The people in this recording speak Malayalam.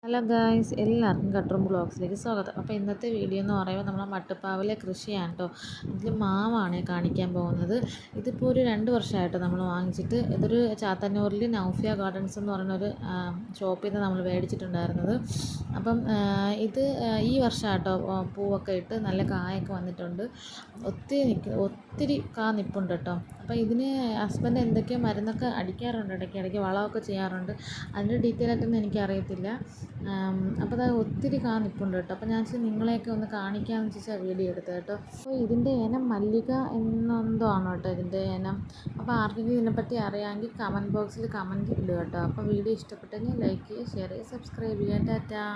ഹലോ ഗായ്സ്, എല്ലാവർക്കും കട്ട്റൂം ബ്ലോഗ്സിലേക്ക് സ്വാഗതം. അപ്പോൾ ഇന്നത്തെ വീഡിയോ എന്ന് പറയുമ്പോൾ നമ്മളെ മട്ടുപ്പാവിലെ കൃഷിയാണ് കേട്ടോ. ഇതിൽ മാവാണ് കാണിക്കാൻ പോകുന്നത്. ഇതിപ്പോൾ ഒരു 2 വർഷമായിട്ട് നമ്മൾ വാങ്ങിച്ചിട്ട്, ഇതൊരു ചാത്തന്നൂരിൽ നൗഫിയ ഗാർഡൻസ് എന്ന് പറയുന്നൊരു ഷോപ്പിൽ നിന്ന് നമ്മൾ മേടിച്ചിട്ടുണ്ടായിരുന്നത്. അപ്പം ഇത് ഈ വർഷമായിട്ടോ പൂവൊക്കെ ഇട്ട് നല്ല കായൊക്കെ വന്നിട്ടുണ്ട്. ഒത്തിരി കാ നിൽപ്പുണ്ട് കേട്ടോ. അപ്പോൾ ഇതിന് ഹസ്ബൻഡ് എന്തൊക്കെയോ മരുന്നൊക്കെ അടിക്കാറുണ്ട്, ഇടയ്ക്കിടയ്ക്ക് വളമൊക്കെ ചെയ്യാറുണ്ട്. അതിൻ്റെ ഡീറ്റെയിൽ ആയിട്ടൊന്നും എനിക്കറിയത്തില്ല. അപ്പോൾ അത് ഒത്തിരി നിൽപ്പുണ്ട് കേട്ടോ. അപ്പോൾ ഞാൻ നിങ്ങളെയൊക്കെ ഒന്ന് കാണിക്കാമെന്ന് വെച്ചാൽ വീഡിയോ എടുത്തത് കേട്ടോ. അപ്പോൾ ഇതിൻ്റെ ഇനം മല്ലിക എന്നെന്തോ ആണ് കേട്ടോ ഇതിൻ്റെ ഇനം. അപ്പോൾ ആർക്കെങ്കിലും ഇതിനെപ്പറ്റി അറിയാമെങ്കിൽ കമൻറ്റ് ബോക്സിൽ കമൻറ്റ് ഇടുക കേട്ടോ. അപ്പോൾ വീഡിയോ ഇഷ്ടപ്പെട്ടെങ്കിൽ ലൈക്ക് ചെയ്യുക, ഷെയർ ചെയ്യുക, സബ്സ്ക്രൈബ് ചെയ്യുക. ടാറ്റാ.